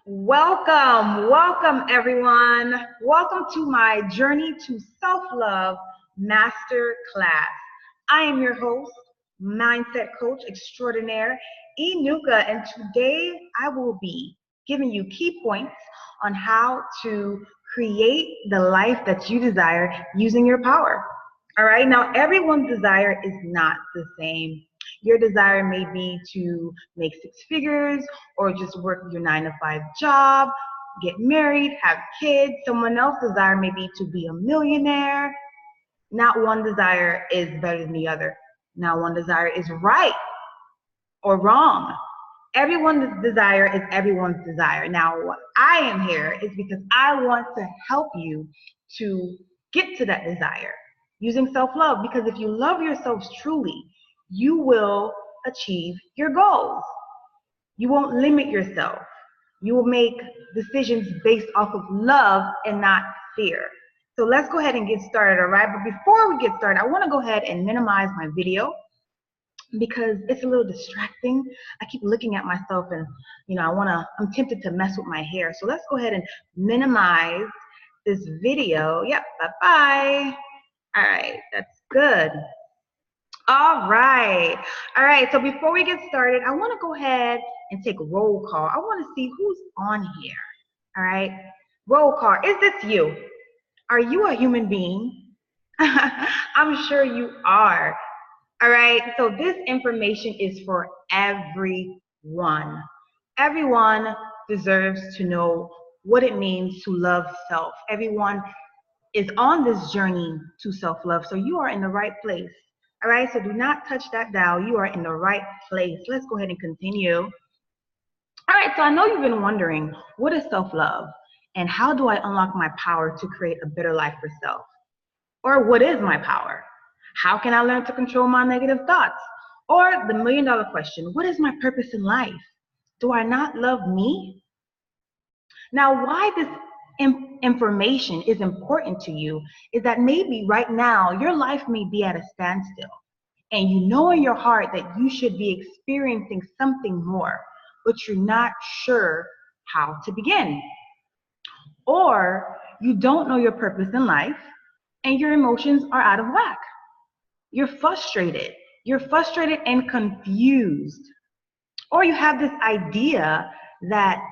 Welcome everyone. Welcome to my Journey to Self-Love Master Class. I am your host, Mindset Coach Extraordinaire, Enuka, and today I will be giving you key points on how to create the life that you desire using your power. All right, now everyone's desire is not the same. Your desire may be to make six figures or just work your 9 to 5 job, get married, have kids. Someone else's desire may be to be a millionaire. Not one desire is better than the other. Not one desire is right or wrong. Everyone's desire is everyone's desire. Now, what I am here is because I want to help you to get to that desire using self-love. Because if you love yourselves truly, you will achieve your goals. You won't limit yourself. You will make decisions based off of love and not fear. So let's go ahead and get started, all right? But before we get started, I want to go ahead and minimize my video because it's a little distracting. I keep looking at myself and, I'm tempted to mess with my hair. So let's go ahead and minimize this video. Yep, bye-bye. All right, that's good. All right. All right. So before we get started, I want to go ahead and take roll call. I want to see who's on here. All right. Roll call. Is this you? Are you a human being? I'm sure you are. All right. So this information is for everyone. Everyone deserves to know what it means to love self. Everyone is on this journey to self-love. So you are in the right place. All right, so do not touch that dial. You are in the right place. Let's go ahead and continue. All right, so I know you've been wondering, what is self-love? And how do I unlock my power to create a better life for self? Or what is my power? How can I learn to control my negative thoughts? Or the million-dollar question, what is my purpose in life? Do I not love me? Now, why this information is important to you is that maybe right now your life may be at a standstill and you know in your heart that you should be experiencing something more, but you're not sure how to begin. Or you don't know your purpose in life and your emotions are out of whack. You're frustrated. You're frustrated and confused. Or you have this idea that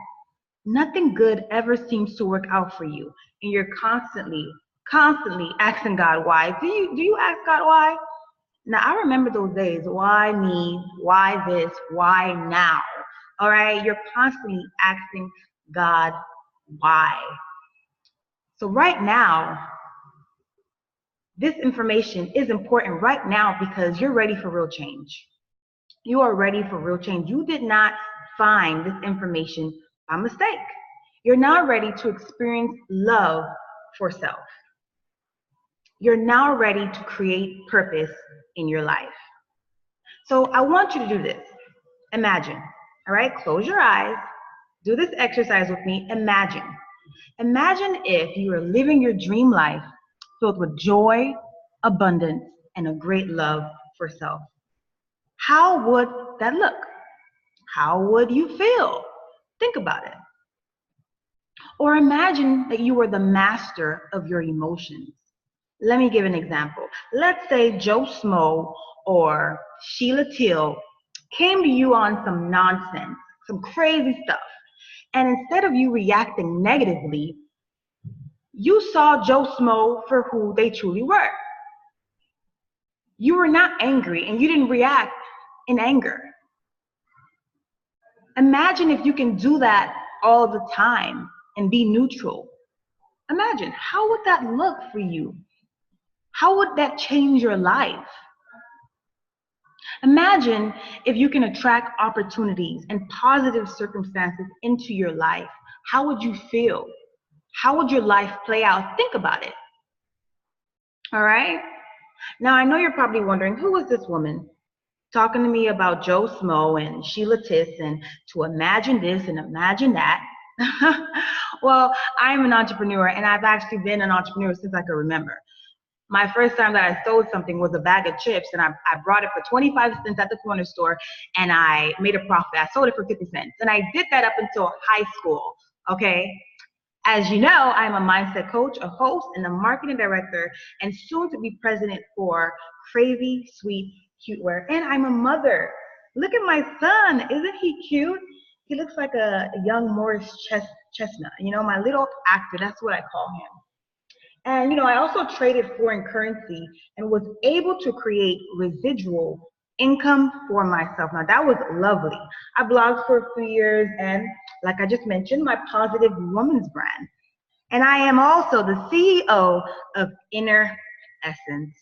nothing good ever seems to work out for you, and you're constantly asking God why. Do you ask God why? Now I remember those days. Why me? Why this? Why now? All right, you're constantly asking God why. So right now, this information is important right now because you're ready for real change. You are ready for real change. You did not find this information by mistake. You're now ready to experience love for self. You're now ready to create purpose in your life. So I want you to do this. Imagine, all right? Close your eyes. Do this exercise with me. Imagine. Imagine if you were living your dream life filled with joy, abundance, and a great love for self. How would that look? How would you feel? Think about it. Or imagine that you were the master of your emotions. Let me give an example. Let's say Joe Smo or Sheila Teal came to you on some nonsense, some crazy stuff. And instead of you reacting negatively, you saw Joe Smo for who they truly were. You were not angry and you didn't react in anger. Imagine if you can do that all the time and be neutral. Imagine, how would that look for you? How would that change your life? Imagine if you can attract opportunities and positive circumstances into your life. How would you feel? How would your life play out? Think about it. All right? Now, I know you're probably wondering, who is this woman talking to me about Joe Smo and Sheila Tiss and to imagine this and imagine that? Well, I'm an entrepreneur, and I've actually been an entrepreneur since I can remember. My first time that I sold something was a bag of chips, and I brought it for 25 cents at the corner store, and I made a profit. I sold it for 50 cents. And I did that up until high school, okay? As you know, I'm a mindset coach, a host, and a marketing director, and soon to be president for Crazy Sweet Cutewear. And I'm a mother. Look at my son. Isn't he cute? He looks like a young Morris Chestnut. You know, my little actor. That's what I call him. And, you know, I also traded foreign currency and was able to create residual income for myself. Now, that was lovely. I blogged for a few years, and like I just mentioned, my Positive Woman's brand. And I am also the CEO of Inner Essence,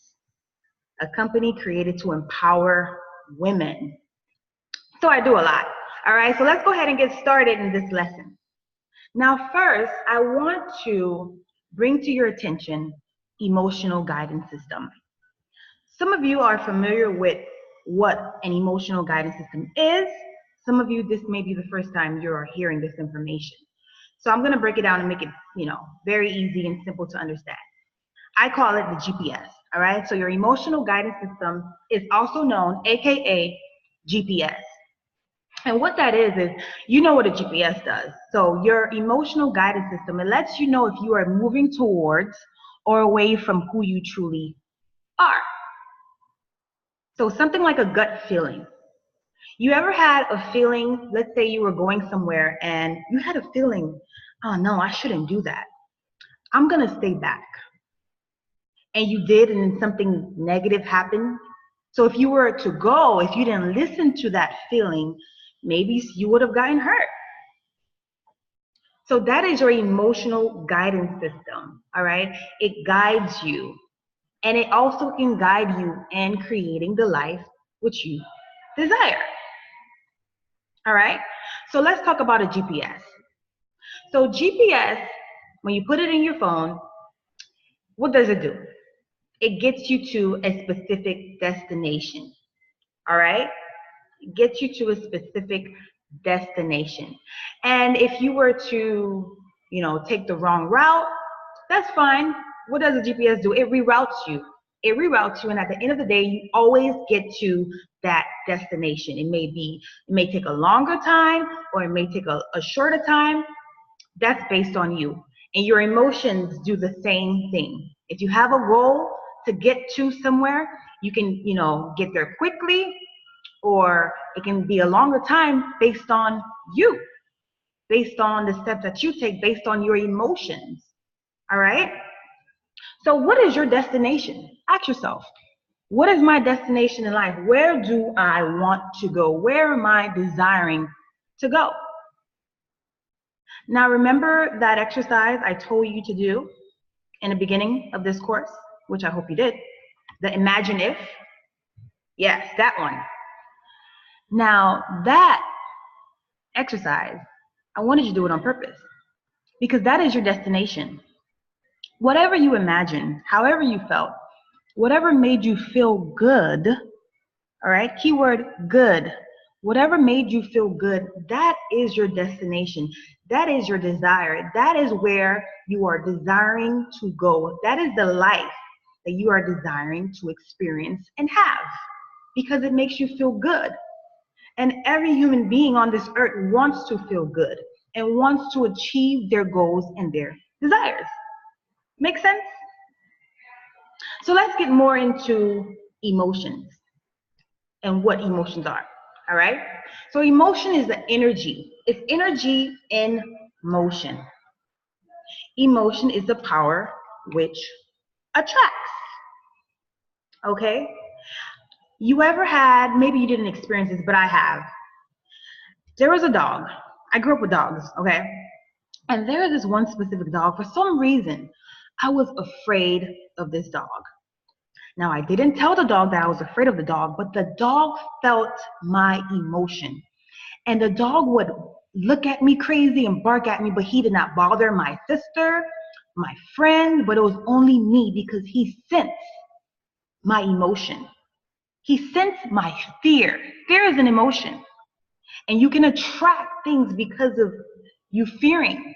a company created to empower women. So I do a lot. All right, so let's go ahead and get started in this lesson. Now, first, I want to bring to your attention emotional guidance system. Some of you are familiar with what an emotional guidance system is. Some of you, this may be the first time you're hearing this information. So I'm going to break it down and make it, you know, very easy and simple to understand. I call it the GPS, all right? So your emotional guidance system is also known, AKA GPS. And what that is you know what a GPS does. So your emotional guidance system, it lets you know if you are moving towards or away from who you truly are. So something like a gut feeling. You ever had a feeling, let's say you were going somewhere and you had a feeling, oh no, I shouldn't do that. I'm gonna stay back. And you did, and then something negative happened. So if you were to go, if you didn't listen to that feeling, maybe you would have gotten hurt. So that is your emotional guidance system, all right? It guides you. And it also can guide you in creating the life which you desire. All right? So let's talk about a GPS. So GPS, when you put it in your phone, what does it do? It gets you to a specific destination. All right? It gets you to a specific destination. And if you were to, you know, take the wrong route, that's fine. What does the GPS do? It reroutes you. It reroutes you, and at the end of the day, you always get to that destination. It may take a longer time, or it may take a shorter time. That's based on you. And your emotions do the same thing. If you have a goal to get to somewhere, you can, you know, get there quickly, or it can be a longer time based on you, based on the steps that you take, based on your emotions. All right? So what is your destination? Ask yourself, what is my destination in life? Where do I want to go? Where am I desiring to go? Now, remember that exercise I told you to do in the beginning of this course, which I hope you did, the imagine if? Yes, that one. Now, that exercise, I wanted you to do it on purpose, because that is your destination. Whatever you imagined, however you felt, whatever made you feel good, all right, keyword good, whatever made you feel good, that is your destination. That is your desire. That is where you are desiring to go. That is the life that you are desiring to experience and have, because it makes you feel good. And every human being on this earth wants to feel good and wants to achieve their goals and their desires. Make sense? So let's get more into emotions and what emotions are. All right? So emotion is the energy. It's energy in motion. Emotion is the power which attracts. Okay? You ever had, maybe you didn't experience this, but I have. There was a dog. I grew up with dogs, okay? And there was this one specific dog. For some reason, I was afraid of this dog. Now, I didn't tell the dog that I was afraid of the dog, but the dog felt my emotion. And the dog would look at me crazy and bark at me, but he did not bother my sister, my friend, but it was only me, because he sensed my emotion. He sensed my fear. Fear is an emotion. And you can attract things because of you fearing.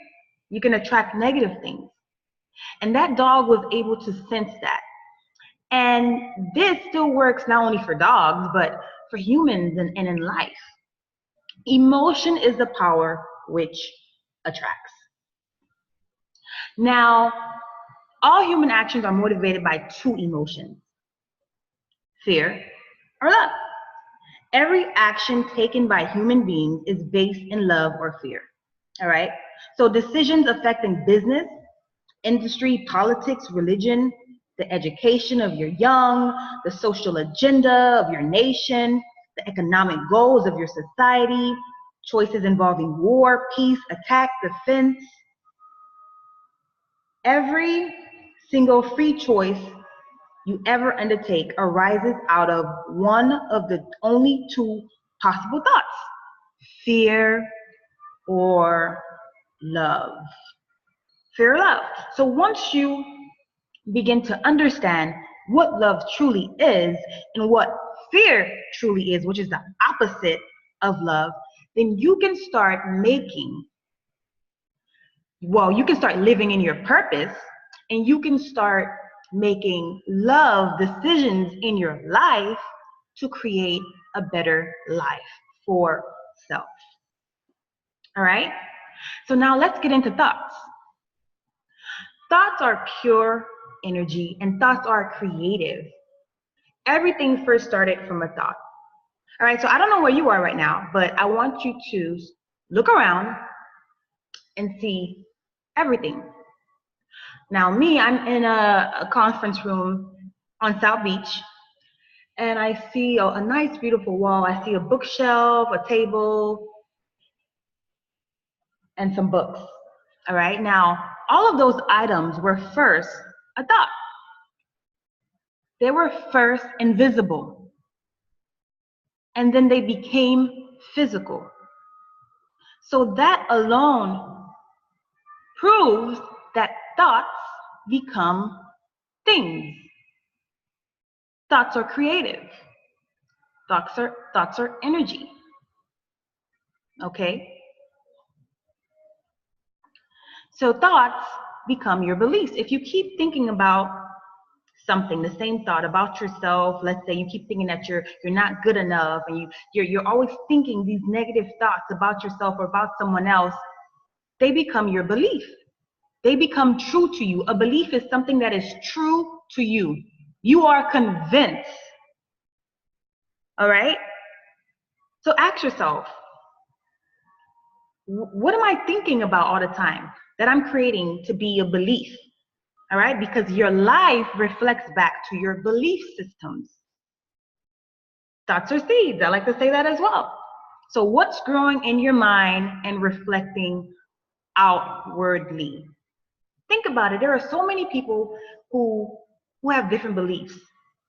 You can attract negative things. And that dog was able to sense that. And this still works not only for dogs, but for humans and in life. Emotion is the power which attracts. Now, all human actions are motivated by two emotions, fear or love. Every action taken by human beings is based in love or fear. All right? So decisions affecting business, industry, politics, religion, the education of your young, the social agenda of your nation, the economic goals of your society, choices involving war, peace, attack, defense. Every single free choice you ever undertake arises out of one of the only two possible thoughts, fear or love. Fear or love. So once you begin to understand what love truly is and what fear truly is, which is the opposite of love, then you can start you can start living in your purpose, and you can start making love decisions in your life to create a better life for self. All right? So now let's get into thoughts. Thoughts are pure energy, and thoughts are creative. Everything first started from a thought. All right, so I don't know where you are right now, but I want you to look around and see everything. Now, me, I'm in a conference room on South Beach, and I see a nice, beautiful wall. I see a bookshelf, a table, and some books. All right, now, all of those items were first a thought. They were first invisible, and then they became physical. So that alone proves that thoughts become things. Thoughts are creative. Thoughts are energy. Okay? So thoughts become your beliefs. If you keep thinking about something, the same thought about yourself, let's say you keep thinking that you're not good enough, and you're always thinking these negative thoughts about yourself or about someone else, they become your belief. They become true to you. A belief is something that is true to you. You are convinced. All right? So ask yourself, what am I thinking about all the time that I'm creating to be a belief? All right? Because your life reflects back to your belief systems. Thoughts are seeds. I like to say that as well. So what's growing in your mind and reflecting outwardly? Think about it. There are so many people who have different beliefs.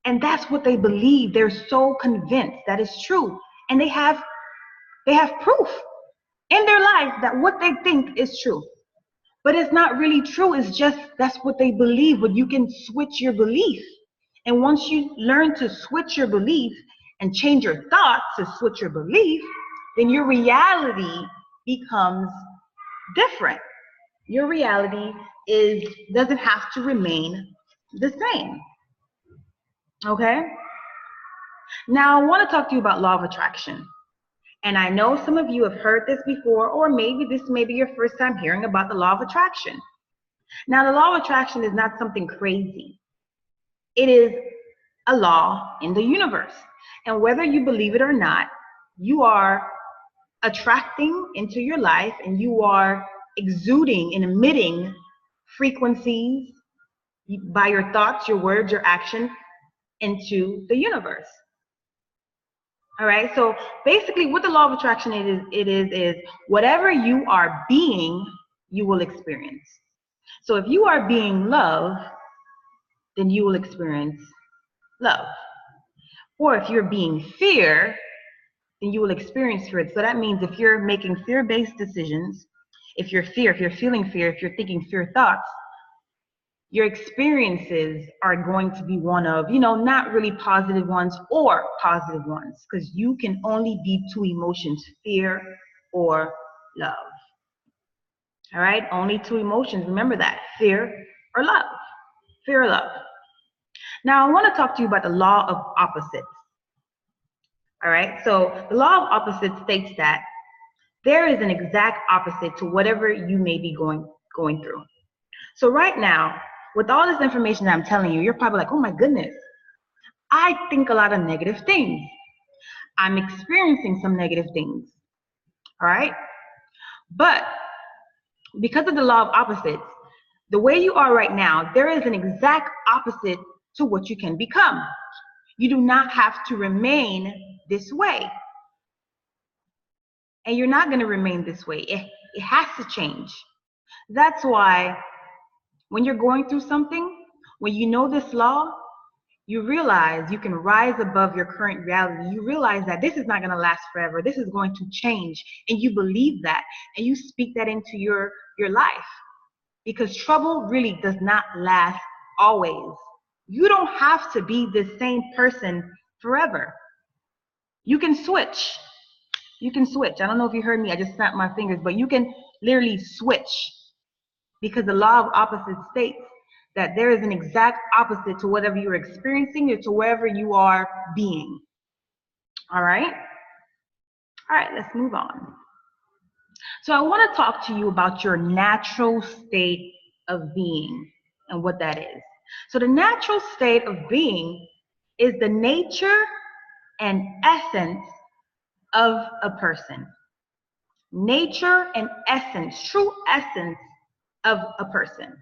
And that's what they believe. They're so convinced that it's true. And they have proof in their life that what they think is true. But it's not really true. It's just that's what they believe. But you can switch your belief. And once you learn to switch your belief and change your thoughts to switch your belief, then your reality becomes different. Your reality doesn't have to remain the same. Okay? Now I want to talk to you about law of attraction. And I know some of you have heard this before, or maybe this may be your first time hearing about the law of attraction. Now, the law of attraction is not something crazy. It is a law in the universe. And whether you believe it or not, you are attracting into your life, and you are exuding and emitting frequencies by your thoughts, your words, your action into the universe. All right, so basically what the law of attraction is whatever you are being, you will experience. So if you are being love, then you will experience love. Or if you're being fear, then you will experience fear. So that means if you're making fear-based decisions, if you're feeling fear, if you're thinking fear thoughts, your experiences are going to be one of, not really positive ones or positive ones, because you can only be two emotions, fear or love. All right, only two emotions. Remember that, fear or love. Fear or love. Now, I want to talk to you about the law of opposites. All right, so the law of opposites states that there is an exact opposite to whatever you may be going through. So right now, with all this information that I'm telling you, you're probably like, oh my goodness, I think a lot of negative things. I'm experiencing some negative things. All right, but because of the law of opposites, the way you are right now, there is an exact opposite to what you can become. You do not have to remain this way. And you're not going to remain this way. It has to change. That's why when you're going through something, when you know this law, you realize you can rise above your current reality. You realize that this is not going to last forever. This is going to change. And you believe that. And you speak that into your life. Because trouble really does not last always. You don't have to be the same person forever. You can switch. You can switch. I don't know if you heard me. I just snapped my fingers. But you can literally switch. Because the law of opposites states that there is an exact opposite to whatever you're experiencing or to wherever you are being. All right? All right, let's move on. So I want to talk to you about your natural state of being and what that is. So the natural state of being is the nature and essence of a person. Nature and essence, true essence of a person.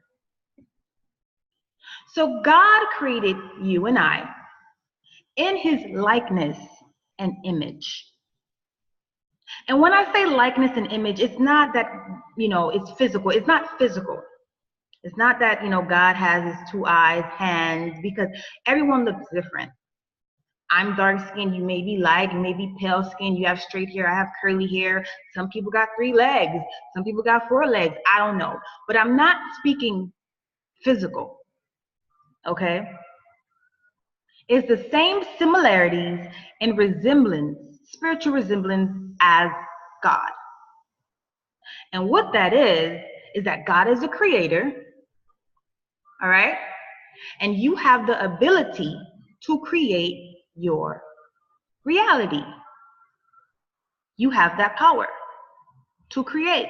So God created you and I in his likeness and image. And when I say likeness and image, it's not that, it's physical. It's not physical. It's not that, God has his two eyes, hands, because everyone looks different. I'm dark skinned, you may be light, you may be pale skinned, you have straight hair, I have curly hair. Some people got 3 legs, some people got 4 legs, I don't know. But I'm not speaking physical, okay? It's the same similarities and resemblance, spiritual resemblance as God. And what that is that God is a creator, all right? And you have the ability to create your reality. You have that power to create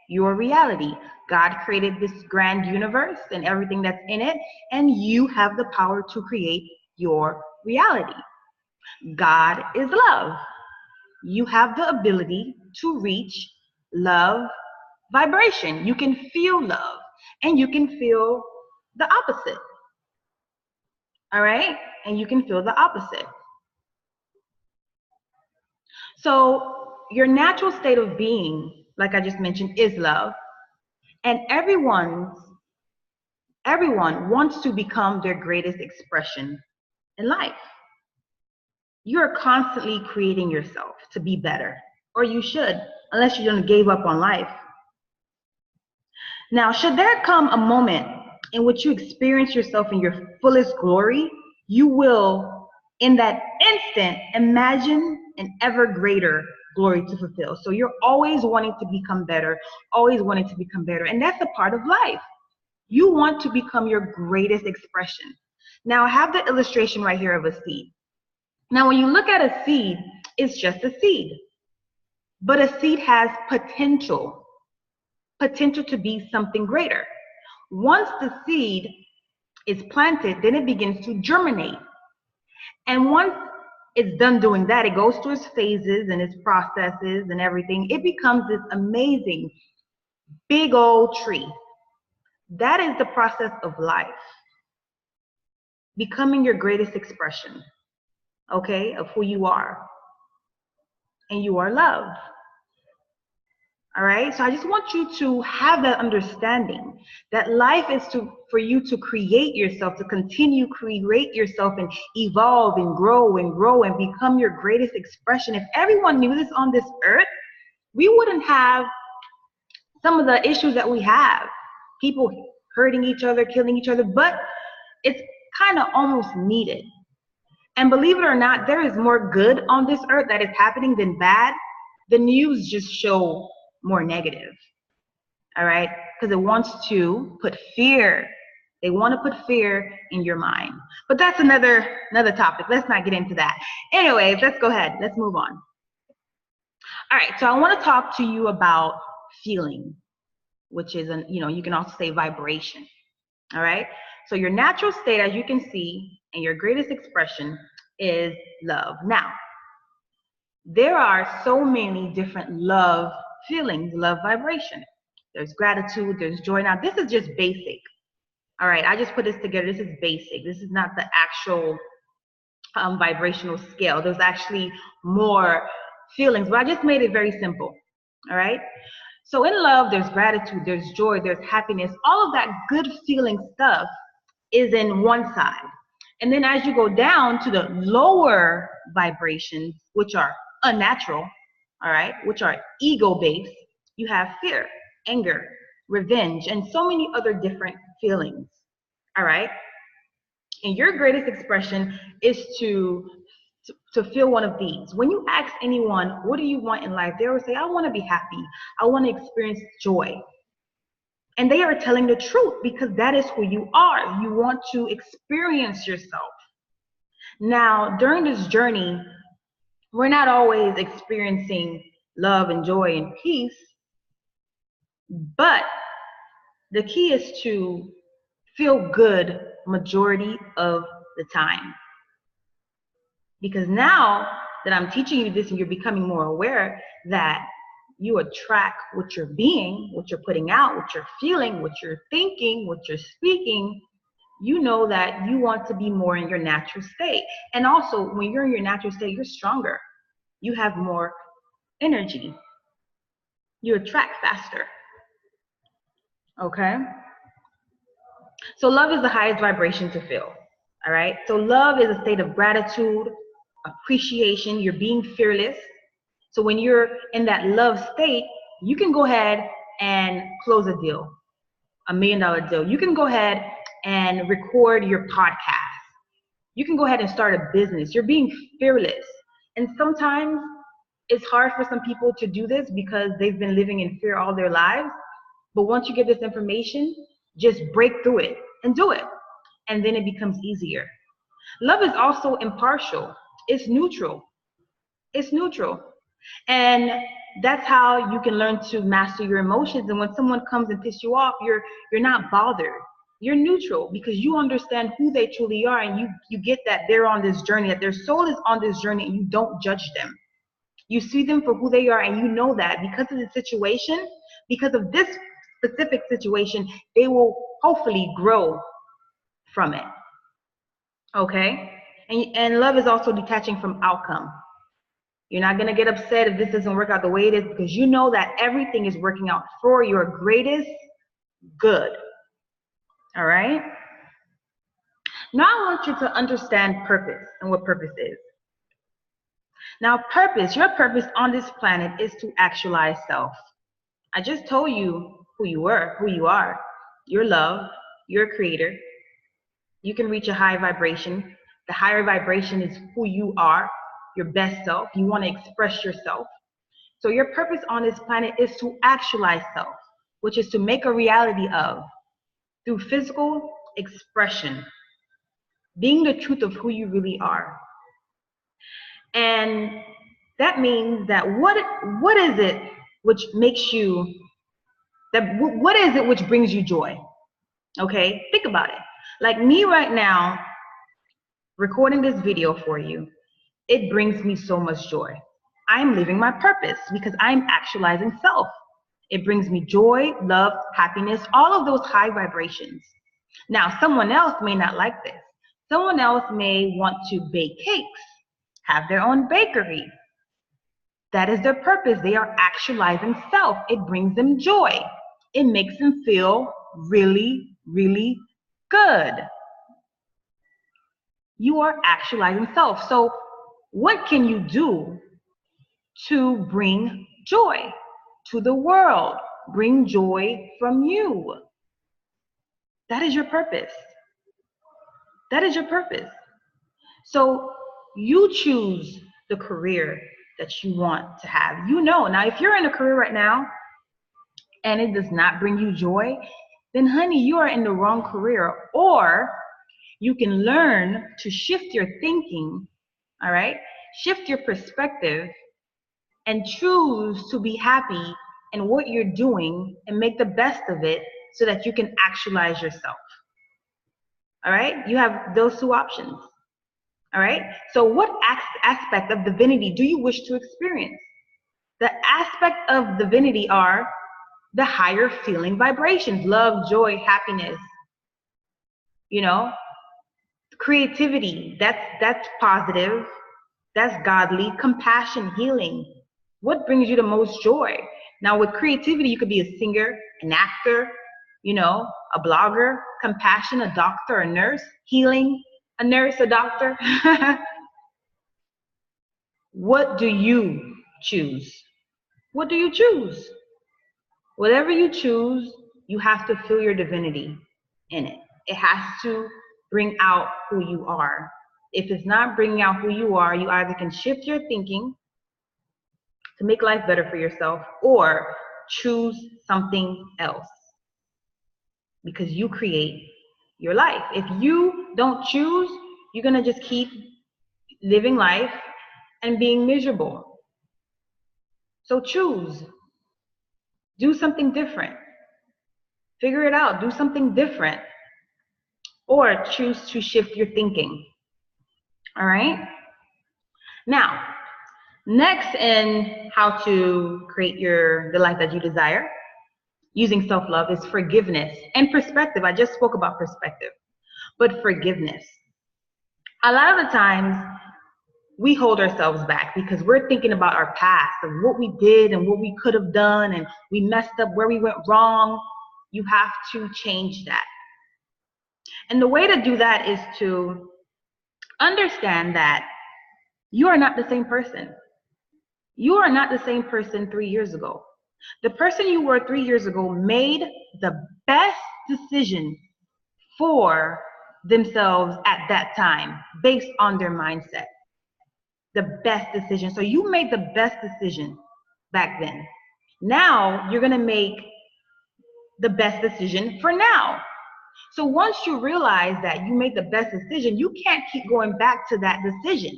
your reality. God created this grand universe and everything that's in it, and you have the power to create your reality. God is love. You have the ability to reach love vibration. You can feel love, and you can feel the opposite. All right? And you can feel the opposite. So your natural state of being, like I just mentioned, is love. And everyone wants to become their greatest expression in life. You're constantly creating yourself to be better, or you should, unless you don't give up on life. Now, should there come a moment in which you experience yourself in your fullest glory, you will, in that instant, imagine an ever greater glory to fulfill. So you're always wanting to become better, always wanting to become better. And that's a part of life. You want to become your greatest expression. Now, I have the illustration right here of a seed. Now, when you look at a seed, it's just a seed. But a seed has potential to be something greater. Once the seed is planted, then it begins to germinate. And once it's done doing that, it goes through its phases and its processes and everything. It becomes this amazing, big old tree. That is the process of life. Becoming your greatest expression, okay, of who you are. And you are loved. All right, so I just want you to have that understanding that life is for you to create yourself, to continue create yourself and evolve and grow and become your greatest expression. If everyone knew this on this earth, we wouldn't have some of the issues that we have. People hurting each other, killing each other, but it's kind of almost needed. And believe it or not, there is more good on this earth that is happening than bad. The news just show more negative, all right? Because it wants to put fear They want to put fear in your mind. But that's another topic. Let's not get into that. Anyways, let's go ahead. Let's move on. All right, so I want to talk to you about feeling, which is, you can also say vibration. All right, so your natural state, as you can see, and your greatest expression is love. Now, there are so many different love feelings, love vibration. There's gratitude, there's joy. Now, this is just basic. All right, I just put this together. This is basic. This is not the actual vibrational scale. There's actually more feelings, but I just made it very simple. All right, so in love, there's gratitude, there's joy, there's happiness. All of that good feeling stuff is in one side. And then as you go down to the lower vibrations, which are unnatural, all right, which are ego-based, you have fear, anger, revenge, and so many other different feelings, all right? And your greatest expression is to feel one of these. When you ask anyone, what do you want in life? They will say, I want to be happy. I want to experience joy. And they are telling the truth because that is who you are. You want to experience yourself. Now, during this journey, we're not always experiencing love and joy and peace, but the key is to feel good majority of the time. Because now that I'm teaching you this and you're becoming more aware that you attract what you're being, what you're putting out, what you're feeling, what you're thinking, what you're speaking, you know that you want to be more in your natural state. And also, when you're in your natural state, you're stronger. You have more energy. You attract faster. Okay? So love is the highest vibration to feel. All right? So love is a state of gratitude, appreciation. You're being fearless. So when you're in that love state, you can go ahead and close a deal, $1 million deal. You can go ahead and record your podcast. You can go ahead and start a business. You're being fearless. And sometimes it's hard for some people to do this because they've been living in fear all their lives. But once you get this information, just break through it and do it. And then it becomes easier. Love is also impartial. It's neutral. It's neutral. And that's how you can learn to master your emotions. And when someone comes and pisses you off, you're not bothered. You're neutral because you understand who they truly are, and you get that they're on this journey, that their soul is on this journey, and you don't judge them. You see them for who they are, and you know that because of the situation, because of this specific situation, they will hopefully grow from it. Okay? And love is also detaching from outcome. You're not going to get upset if this doesn't work out the way it is because you know that everything is working out for your greatest good. All right? Now I want you to understand purpose and what purpose is. Now purpose, your purpose on this planet is to actualize self. I just told you who you were, who you are. You're love. You're a creator. You can reach a high vibration. The higher vibration is who you are. Your best self. You want to express yourself. So your purpose on this planet is to actualize self, which is to make a reality of through physical expression, being the truth of who you really are. And that means that what is it which makes you, what is it which brings you joy? Okay, think about it. Like me right now, recording this video for you, it brings me so much joy. I'm living my purpose because I'm actualizing self. It brings me joy, love, happiness, all of those high vibrations. Now, someone else may not like this. Someone else may want to bake cakes, have their own bakery. That is their purpose. They are actualizing self. It brings them joy. It makes them feel really, really good. You are actualizing self. So what can you do to bring joy to the world? Bring joy from you. That is your purpose. That is your purpose. So you choose the career that you want to have. You know, now if you're in a career right now and it does not bring you joy, then honey, you are in the wrong career. Or you can learn to shift your thinking, all right? Shift your perspective and choose to be happy in what you're doing and make the best of it so that you can actualize yourself. All right? You have those two options. All right? So what aspect of divinity do you wish to experience? The aspect of divinity are the higher feeling vibrations, love, joy, happiness, you know, creativity, that's positive, that's godly, compassion, healing. What brings you the most joy? Now with creativity, you could be a singer, an actor, you know, a blogger, compassion, a doctor, a nurse, healing, a nurse, a doctor. What do you choose? What do you choose? Whatever you choose, you have to feel your divinity in it. It has to bring out who you are. If it's not bringing out who you are, you either can shift your thinking to make life better for yourself or choose something else because you create your life. If you don't choose, you're going to just keep living life and being miserable. So choose. Do something different. Figure it out. Do something different. Or choose to shift your thinking. All right? Now, next in how to create the life that you desire using self-love is forgiveness and perspective. I just spoke about perspective, but forgiveness. A lot of the times we hold ourselves back because we're thinking about our past and what we did and what we could have done and we messed up, where we went wrong. You have to change that. And the way to do that is to understand that you are not the same person. You are not the same person 3 years ago. The person you were 3 years ago made the best decision for themselves at that time based on their mindset. The best decision. So you made the best decision back then. Now you're going to make the best decision for now. So once you realize that you made the best decision, you can't keep going back to that decision.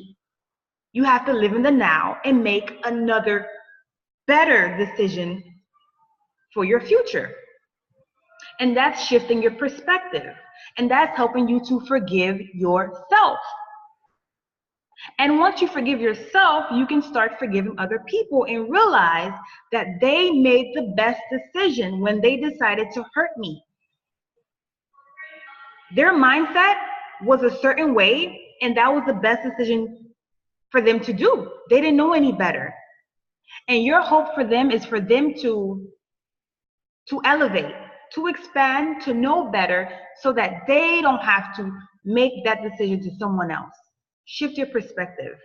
You have to live in the now and make another better decision for your future. And that's shifting your perspective. And that's helping you to forgive yourself. And once you forgive yourself, you can start forgiving other people and realize that they made the best decision when they decided to hurt me. Their mindset was a certain way, and that was the best decision for them to do. They didn't know any better. And your hope for them is for them to elevate, to expand, to know better so that they don't have to make that decision to someone else. Shift your perspective.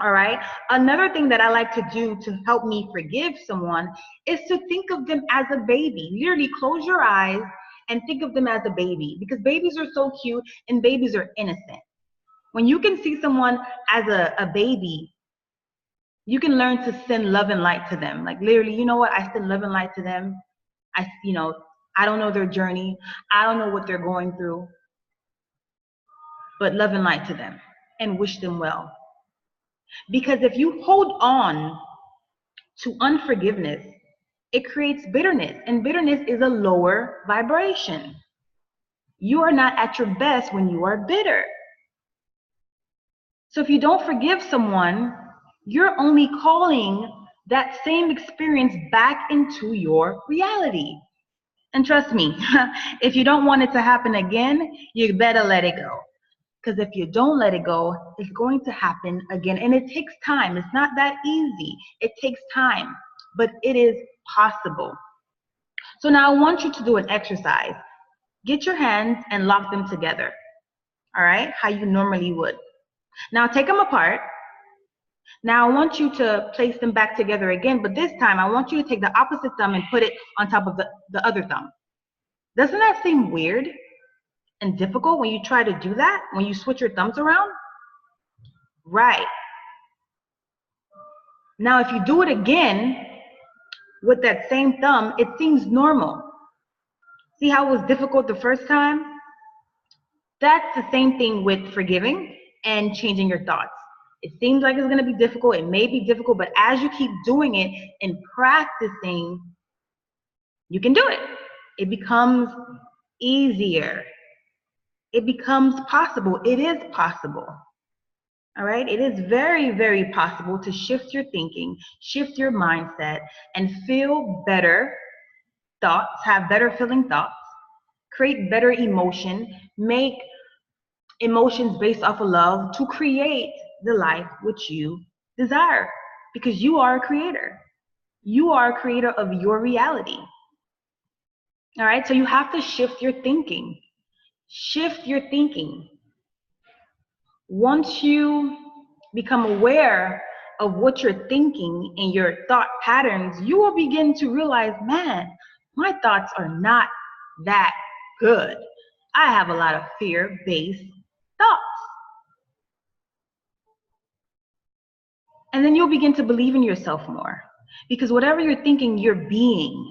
All right. Another thing that I like to do to help me forgive someone is to think of them as a baby. Literally close your eyes and think of them as a baby, because babies are so cute and babies are innocent. When you can see someone as a baby, you can learn to send love and light to them. Like literally, you know what? I send love and light to them. I don't know their journey. I don't know what they're going through, but love and light to them and wish them well. Because if you hold on to unforgiveness, it creates bitterness, and bitterness is a lower vibration. You are not at your best when you are bitter. So if you don't forgive someone, you're only calling that same experience back into your reality. And trust me, if you don't want it to happen again, you better let it go. Because if you don't let it go, it's going to happen again. And it takes time. It's not that easy. It takes time, but it is possible. So now I want you to do an exercise. Get your hands and lock them together. All right? How you normally would. Now take them apart. Now I want you to place them back together again, but this time I want you to take the opposite thumb and put it on top of the other thumb. Doesn't that seem weird and difficult when you try to do that, when you switch your thumbs around? Right. Now, if you do it again with that same thumb, it seems normal. See how it was difficult the first time? That's the same thing with forgiving and changing your thoughts. It seems like it's going to be difficult. It may be difficult, but as you keep doing it and practicing, you can do it. It becomes easier. It becomes possible. It is possible. All right? It is very, very possible to shift your thinking, shift your mindset, and feel better thoughts, have better feeling thoughts, create better emotion, make emotions based off of love to create the life which you desire, because you are a creator. You are a creator of your reality. All right, so you have to shift your thinking. Shift your thinking. Once you become aware of what you're thinking and your thought patterns, you will begin to realize, man, my thoughts are not that good. I have a lot of fear-based thoughts. And then you'll begin to believe in yourself more, because whatever you're thinking, you're being.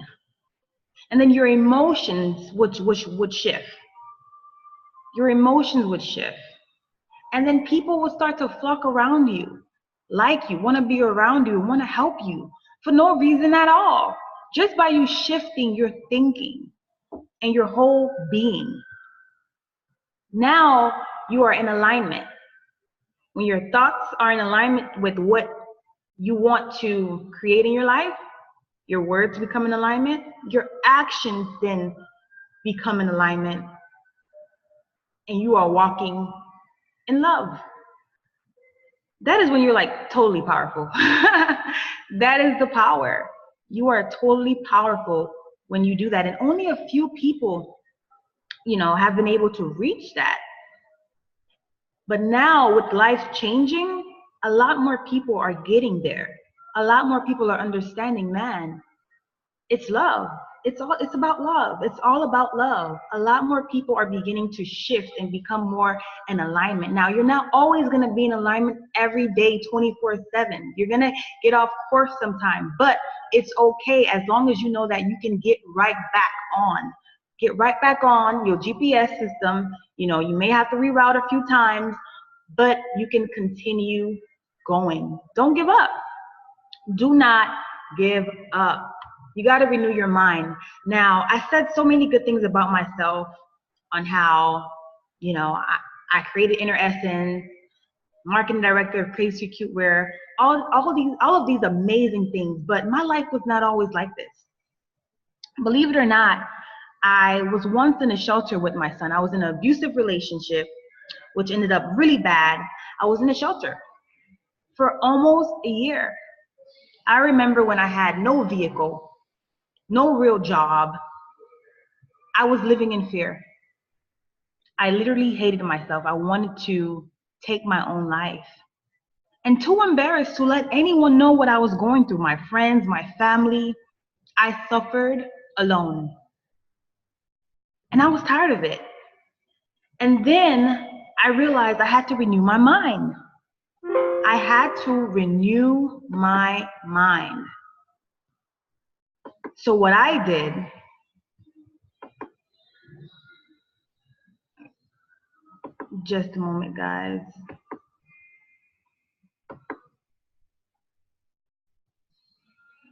And then your emotions would shift. Your emotions would shift. And then people will start to flock around you, like you, want to be around you, want to help you for no reason at all. Just by you shifting your thinking and your whole being. Now you are in alignment. When your thoughts are in alignment with what you want to create in your life, your words become in alignment, your actions then become in alignment, and you are walking in love. That is when you're like totally powerful. That is the power. You are totally powerful when you do that. And only a few people, have been able to reach that. But now with life changing, a lot more people are getting there. A lot more people are understanding, man, it's love. It's about love. It's all about love. A lot more people are beginning to shift and become more in alignment. Now, you're not always going to be in alignment every day, 24/7. You're going to get off course sometime, but it's okay as long as you know that you can get right back on. Get right back on your GPS system. You may have to reroute a few times, but you can continue going. Don't give up. Do not give up. You got to renew your mind. Now, I said so many good things about myself on how, I created Inner Essence, marketing director of Crazy Cute Wear, all of these amazing things. But my life was not always like this. Believe it or not, I was once in a shelter with my son. I was in an abusive relationship, which ended up really bad. I was in a shelter for almost a year. I remember when I had no vehicle, no real job, I was living in fear. I literally hated myself. I wanted to take my own life. And too embarrassed to let anyone know what I was going through, my friends, my family. I suffered alone. And I was tired of it. And then I realized I had to renew my mind. I had to renew my mind. So what I did, just a moment, guys.